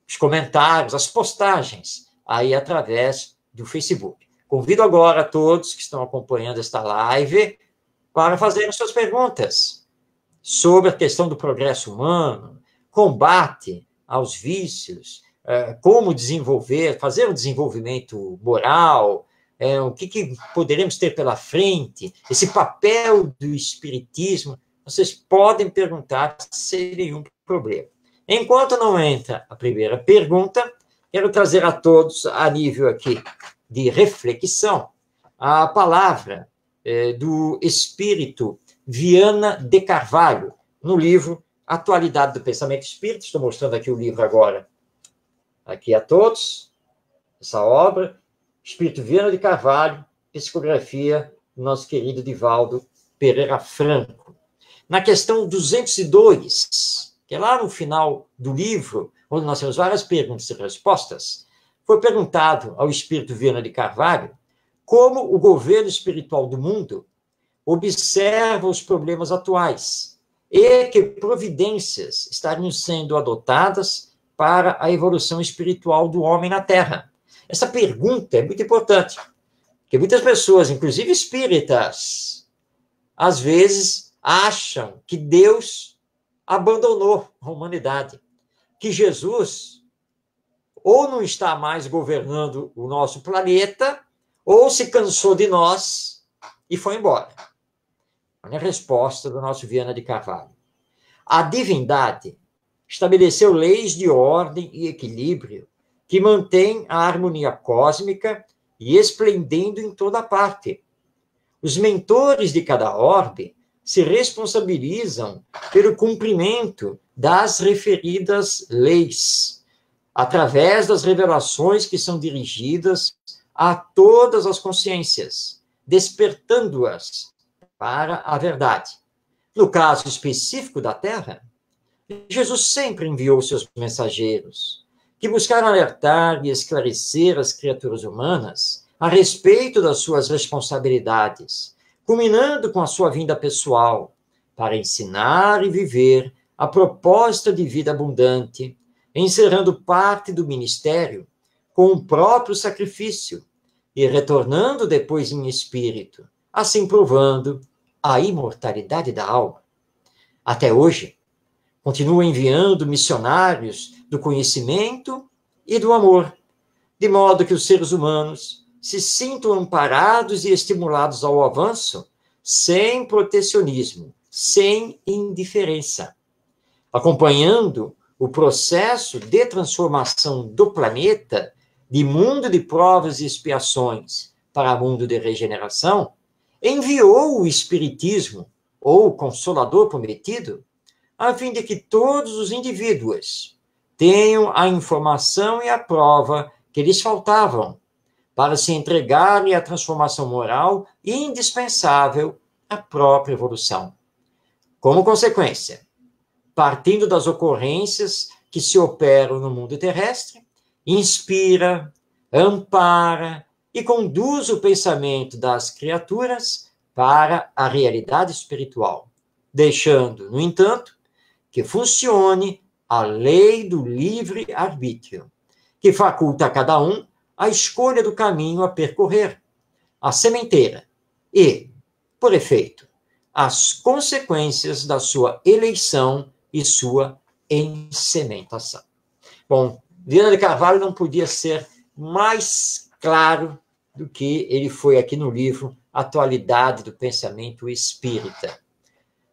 S2: os comentários, as postagens, aí através do Facebook. Convido agora a todos que estão acompanhando esta live para fazerem suas perguntas sobre a questão do progresso humano, combate aos vícios, como desenvolver, fazer um desenvolvimento moral, o que poderemos ter pela frente, esse papel do espiritismo, vocês podem perguntar sem nenhum problema. Enquanto não entra a primeira pergunta, quero trazer a todos, a nível aqui de reflexão, a palavra do espírito Viana de Carvalho, no livro Atualidade do Pensamento Espírita. Estou mostrando aqui o livro agora, aqui a todos, essa obra, Espírito Viana de Carvalho, psicografia do nosso querido Divaldo Pereira Franco. Na questão 202, que é lá no final do livro, onde nós temos várias perguntas e respostas, foi perguntado ao Espírito Viana de Carvalho como o governo espiritual do mundo observa os problemas atuais e que providências estariam sendo adotadas para a evolução espiritual do homem na Terra. Essa pergunta é muito importante, Porque muitas pessoas, inclusive espíritas, às vezes acham que Deus abandonou a humanidade, que Jesus ou não está mais governando o nosso planeta, ou se cansou de nós e foi embora. Olha a resposta do nosso Viana de Carvalho. A divindade estabeleceu leis de ordem e equilíbrio que mantêm a harmonia cósmica e esplendendo em toda parte. Os mentores de cada orbe se responsabilizam pelo cumprimento das referidas leis, através das revelações que são dirigidas a todas as consciências, despertando-as para a verdade. No caso específico da Terra, Jesus sempre enviou seus mensageiros, que buscaram alertar e esclarecer as criaturas humanas a respeito das suas responsabilidades, culminando com a sua vinda pessoal, para ensinar e viver a proposta de vida abundante, encerrando parte do ministério com o próprio sacrifício e retornando depois em espírito, assim provando a imortalidade da alma. Até hoje, continua enviando missionários do conhecimento e do amor, de modo que os seres humanos se sintam amparados e estimulados ao avanço, sem protecionismo, sem indiferença, acompanhando o processo de transformação do planeta de mundo de provas e expiações para mundo de regeneração. Enviou o Espiritismo, ou Consolador Prometido, a fim de que todos os indivíduos tenham a informação e a prova que lhes faltavam para se entregarem à transformação moral indispensável à própria evolução. Como consequência, partindo das ocorrências que se operam no mundo terrestre, inspira, ampara e conduz o pensamento das criaturas para a realidade espiritual, deixando, no entanto, que funcione a lei do livre-arbítrio, que faculta a cada um a escolha do caminho a percorrer, a sementeira e, por efeito, as consequências da sua eleição e sua ensementação. Bom, Viana de Carvalho não podia ser mais claro do que ele foi aqui no livro Atualidade do Pensamento Espírita.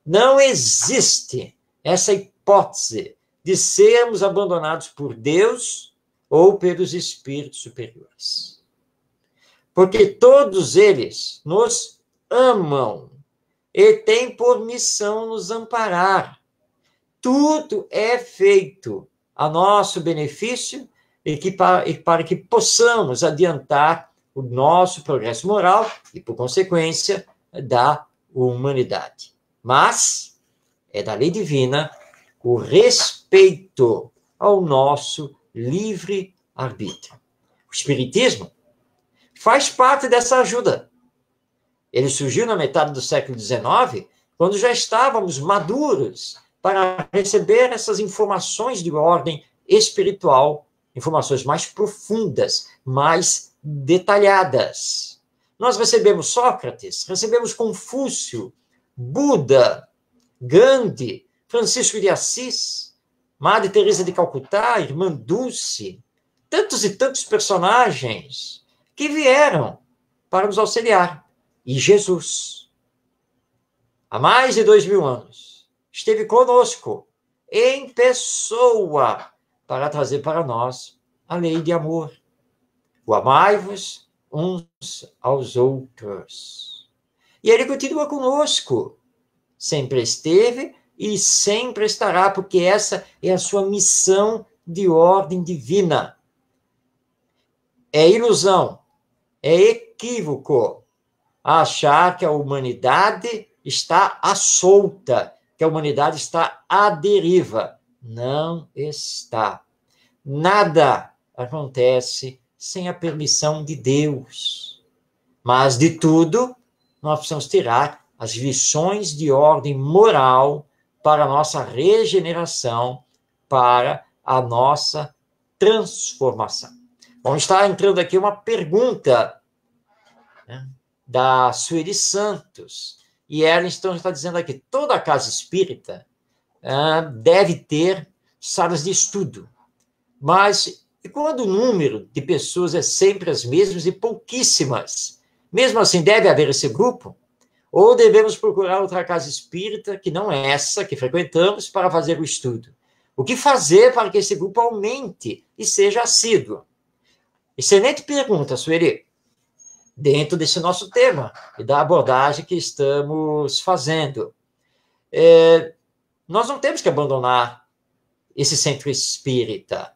S2: Não existe essa hipótese de sermos abandonados por Deus ou pelos espíritos superiores. Porque todos eles nos amam e têm por missão nos amparar. Tudo é feito a nosso benefício e para que possamos adiantar o nosso progresso moral e, por consequência, da humanidade. Mas é da lei divina o respeito ao nosso livre-arbítrio. O Espiritismo faz parte dessa ajuda. Ele surgiu na metade do século XIX, quando já estávamos maduros para receber essas informações de ordem espiritual, informações mais profundas, mais detalhadas. Nós recebemos Sócrates, recebemos Confúcio, Buda, Gandhi, Francisco de Assis, Madre Teresa de Calcutá, Irmã Dulce, tantos e tantos personagens que vieram para nos auxiliar. E Jesus, há mais de 2000 anos, esteve conosco, em pessoa, para trazer para nós a lei de amor. O amai-vos uns aos outros. E ele continua conosco. Sempre esteve e sempre estará, porque essa é a sua missão de ordem divina. É ilusão, é equívoco achar que a humanidade está à solta, que a humanidade está à deriva. Não está. Nada acontece sem a permissão de Deus. Mas de tudo, nós precisamos tirar as lições de ordem moral para a nossa regeneração, para a nossa transformação. Bom, está entrando aqui uma pergunta né, da Sueli Santos. E ela, então, está dizendo aqui, toda casa espírita deve ter salas de estudo. Mas e quando o número de pessoas é sempre as mesmas e pouquíssimas? Mesmo assim, deve haver esse grupo? Ou devemos procurar outra casa espírita, que não é essa que frequentamos, para fazer o estudo? O que fazer para que esse grupo aumente e seja assíduo? Excelente pergunta, Sueli, dentro desse nosso tema e da abordagem que estamos fazendo. Nós não temos que abandonar esse centro espírita.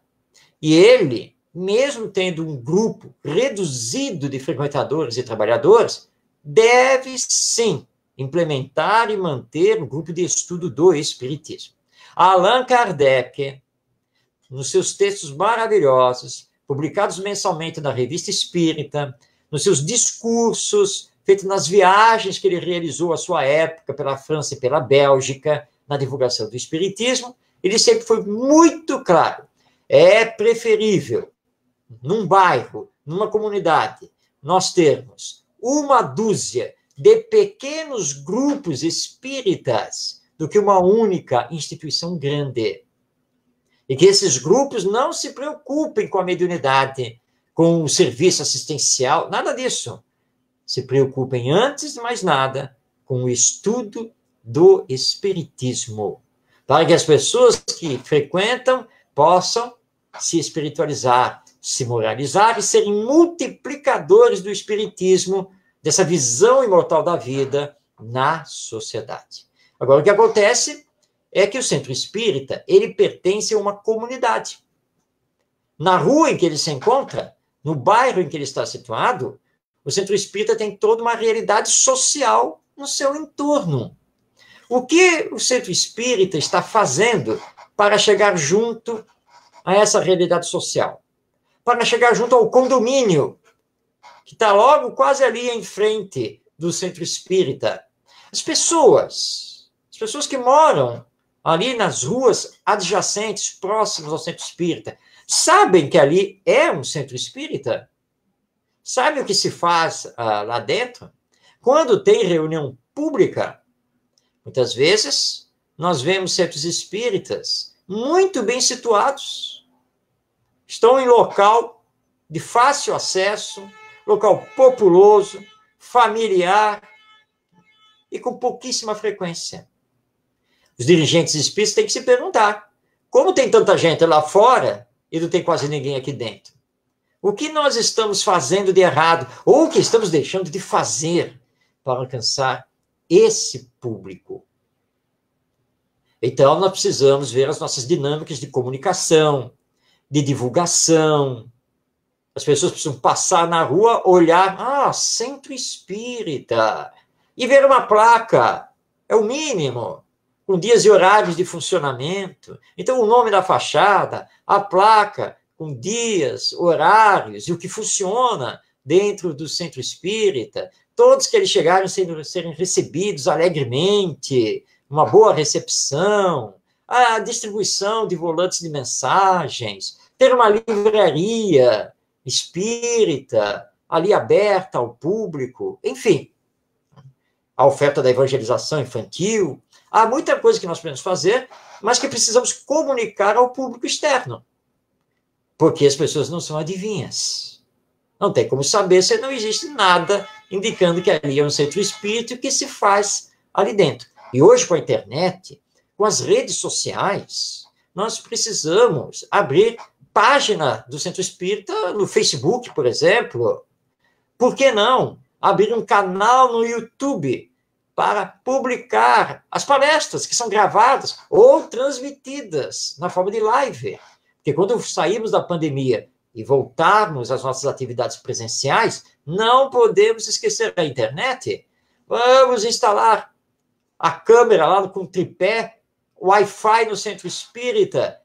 S2: E ele, mesmo tendo um grupo reduzido de frequentadores e trabalhadores, deve, sim, implementar e manter o grupo de estudo do Espiritismo. Allan Kardec, nos seus textos maravilhosos, publicados mensalmente na Revista Espírita, nos seus discursos, feitos nas viagens que ele realizou à sua época pela França e pela Bélgica, na divulgação do Espiritismo, ele sempre foi muito claro. É preferível, num bairro, numa comunidade, nós termos uma dúzia de pequenos grupos espíritas do que uma única instituição grande. E que esses grupos não se preocupem com a mediunidade, com o serviço assistencial, nada disso. Se preocupem, antes de mais nada, com o estudo do Espiritismo, para que as pessoas que frequentam possam se espiritualizar, se moralizar e serem multiplicadores do Espiritismo, dessa visão imortal da vida na sociedade. Agora, o que acontece é que o centro espírita, ele pertence a uma comunidade. Na rua em que ele se encontra, no bairro em que ele está situado, o centro espírita tem toda uma realidade social no seu entorno. O que o centro espírita está fazendo para chegar junto a essa realidade social? Para chegar junto ao condomínio, que está logo quase ali em frente do centro espírita. As pessoas que moram ali nas ruas adjacentes, próximas ao centro espírita, sabem que ali é um centro espírita? Sabem o que se faz lá dentro? Quando tem reunião pública, muitas vezes nós vemos centros espíritas muito bem situados. Estão em local de fácil acesso, local populoso, familiar e com pouquíssima frequência. Os dirigentes espíritas têm que se perguntar: como tem tanta gente lá fora e não tem quase ninguém aqui dentro? O que nós estamos fazendo de errado ou o que estamos deixando de fazer para alcançar esse público? Então, nós precisamos ver as nossas dinâmicas de comunicação, de divulgação. As pessoas precisam passar na rua, olhar, centro espírita, e ver uma placa, é o mínimo, com dias e horários de funcionamento. Então, o nome da fachada, a placa, com dias, horários, e o que funciona dentro do centro espírita, todos que eles chegarem serem recebidos alegremente, uma boa recepção, a distribuição de volantes de mensagens, ter uma livraria espírita ali aberta ao público, enfim, a oferta da evangelização infantil. Há muita coisa que nós podemos fazer, mas que precisamos comunicar ao público externo, porque as pessoas não são adivinhas. Não tem como saber se não existe nada indicando que ali é um centro espírita e o que se faz ali dentro. E hoje, com a internet, com as redes sociais, nós precisamos abrir página do Centro Espírita no Facebook, por exemplo. Por que não abrir um canal no YouTube para publicar as palestras que são gravadas ou transmitidas na forma de live? Porque quando sairmos da pandemia e voltarmos às nossas atividades presenciais, não podemos esquecer a internet. Vamos instalar a câmera lá com tripé, Wi-Fi no Centro Espírita.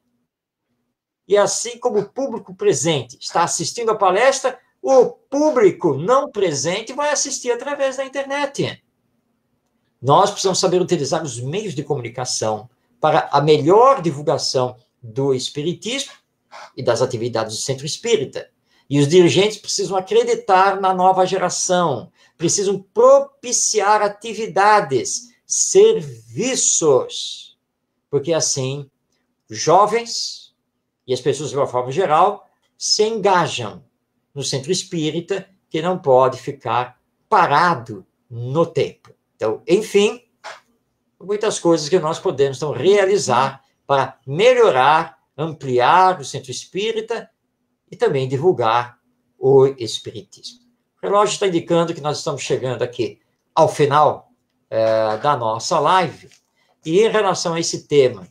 S2: E assim como o público presente está assistindo a palestra, o público não presente vai assistir através da internet. Nós precisamos saber utilizar os meios de comunicação para a melhor divulgação do espiritismo e das atividades do Centro Espírita. E os dirigentes precisam acreditar na nova geração, precisam propiciar atividades, serviços, porque assim, jovens e as pessoas de uma forma geral se engajam no centro espírita, que não pode ficar parado no tempo. Então, enfim, muitas coisas que nós podemos então realizar para melhorar, ampliar o centro espírita e também divulgar o espiritismo. O relógio está indicando que nós estamos chegando aqui ao final da nossa live, e em relação a esse tema,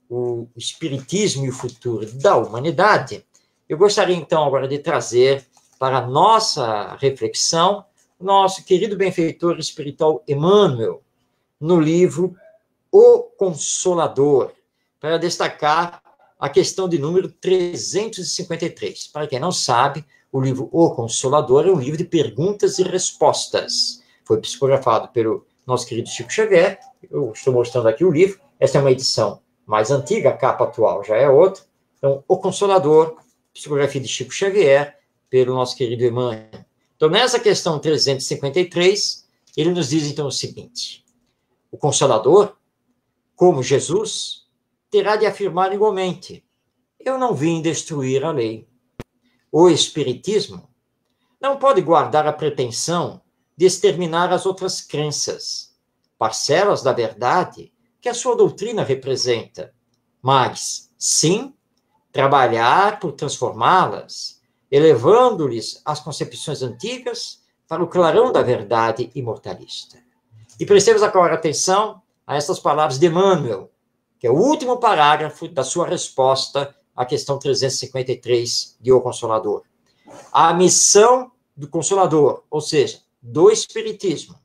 S2: o espiritismo e o futuro da humanidade, eu gostaria então agora de trazer para a nossa reflexão o nosso querido benfeitor espiritual Emmanuel, no livro O Consolador, para destacar a questão de número 353. Para quem não sabe, o livro O Consolador é um livro de perguntas e respostas. Foi psicografado pelo nosso querido Chico Xavier. Eu estou mostrando aqui o livro. Essa é uma edição mais antiga, a capa atual já é outra. Então, O Consolador, psicografia de Chico Xavier, pelo nosso querido Emmanuel. Então, nessa questão 353, ele nos diz então o seguinte: o Consolador, como Jesus, terá de afirmar igualmente: eu não vim destruir a lei. O Espiritismo não pode guardar a pretensão de exterminar as outras crenças, parcelas da verdade que a sua doutrina representa, mas, sim, trabalhar por transformá-las, elevando-lhes as concepções antigas para o clarão da verdade imortalista. E prestemos agora atenção a essas palavras de Emmanuel, que é o último parágrafo da sua resposta à questão 353 de O Consolador. A missão do Consolador, ou seja, do Espiritismo,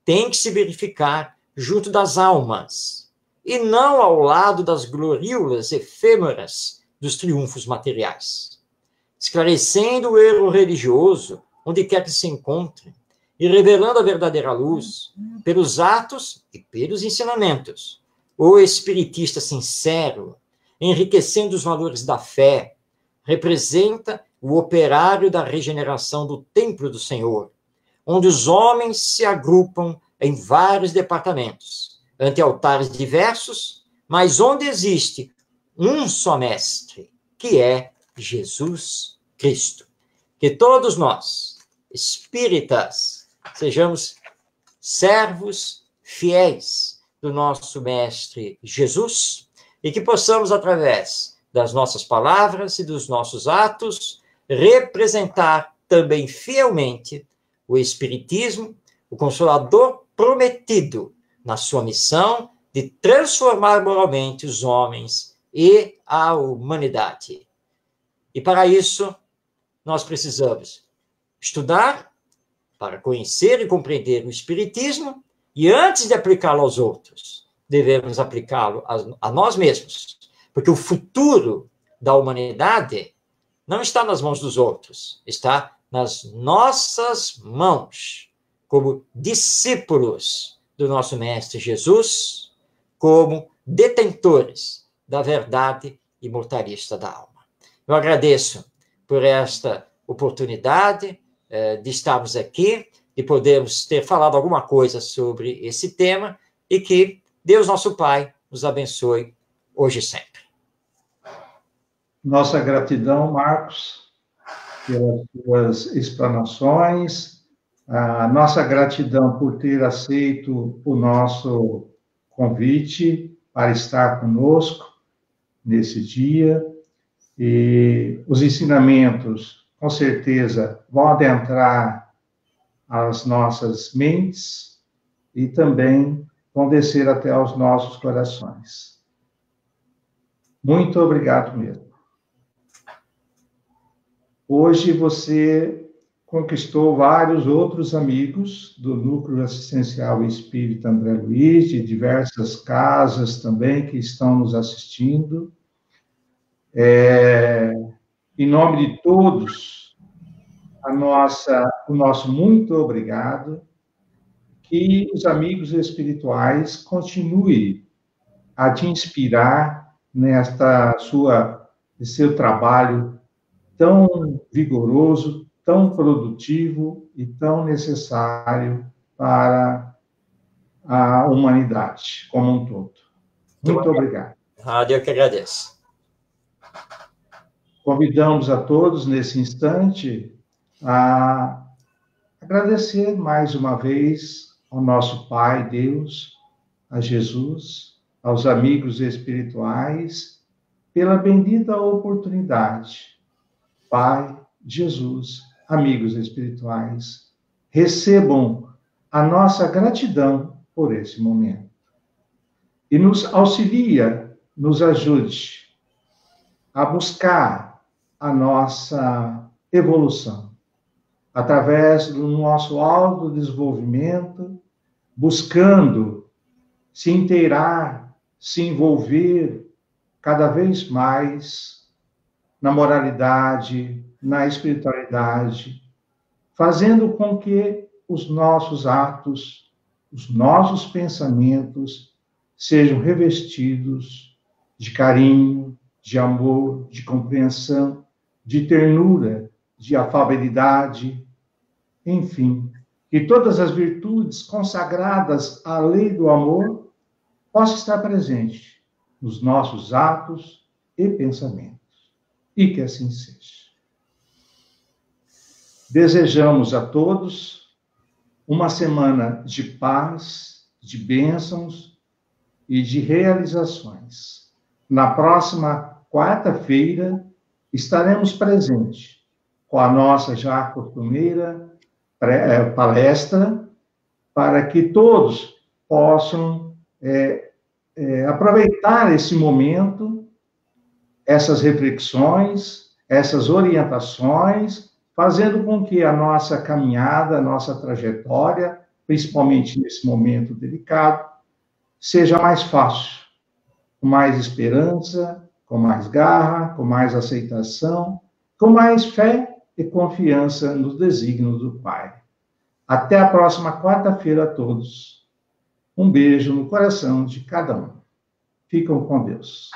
S2: tem que se verificar junto das almas, e não ao lado das gloriolas efêmeras dos triunfos materiais, esclarecendo o erro religioso onde quer que se encontre, e revelando a verdadeira luz pelos atos e pelos ensinamentos. O espiritista sincero, enriquecendo os valores da fé, representa o operário da regeneração do templo do Senhor, onde os homens se agrupam em vários departamentos, ante altares diversos, mas onde existe um só mestre, que é Jesus Cristo. Que todos nós, espíritas, sejamos servos fiéis do nosso mestre Jesus, e que possamos, através das nossas palavras e dos nossos atos, representar também fielmente o Espiritismo, o Consolador prometido na sua missão de transformar moralmente os homens e a humanidade. E para isso, nós precisamos estudar para conhecer e compreender o Espiritismo, e antes de aplicá-lo aos outros, devemos aplicá-lo a nós mesmos, porque o futuro da humanidade não está nas mãos dos outros, está nas nossas mãos, como discípulos do nosso Mestre Jesus, como detentores da verdade imortalista da alma. Eu agradeço por esta oportunidade de estarmos aqui, de podermos ter falado alguma coisa sobre esse tema, e que Deus, nosso Pai, nos abençoe hoje e sempre.
S1: Nossa gratidão, Marcos, pelas suas explanações, a nossa gratidão por ter aceito o nosso convite para estar conosco nesse dia, e os ensinamentos, com certeza, vão adentrar as nossas mentes e também vão descer até aos nossos corações. Muito obrigado mesmo. Hoje você conquistou vários outros amigos do Núcleo Assistencial Espírita André Luiz, de diversas casas também que estão nos assistindo. Em nome de todos, o nosso muito obrigado, que os amigos espirituais continuem a te inspirar nesse seu trabalho tão vigoroso, tão produtivo e tão necessário para a humanidade como um todo. Muito obrigado.
S2: Eu que agradeço.
S1: Convidamos a todos, nesse instante, a agradecer mais uma vez ao nosso Pai, Deus, a Jesus, aos amigos espirituais, pela bendita oportunidade. Pai, Jesus, amigos espirituais, recebam a nossa gratidão por esse momento. E nos auxilia, nos ajude a buscar a nossa evolução, através do nosso autodesenvolvimento, buscando se inteirar, se envolver cada vez mais na moralidade, na espiritualidade, fazendo com que os nossos atos, os nossos pensamentos sejam revestidos de carinho, de amor, de compreensão, de ternura, de afabilidade, enfim, que todas as virtudes consagradas à lei do amor possam estar presentes nos nossos atos e pensamentos. E que assim seja. Desejamos a todos uma semana de paz, de bênçãos e de realizações. Na próxima quarta-feira, estaremos presentes com a nossa já costumeira palestra, para que todos possam aproveitar esse momento, essas reflexões, essas orientações, fazendo com que a nossa caminhada, a nossa trajetória, principalmente nesse momento delicado, seja mais fácil, com mais esperança, com mais garra, com mais aceitação, com mais fé e confiança nos desígnios do Pai. Até a próxima quarta-feira a todos. Um beijo no coração de cada um. Ficam com Deus.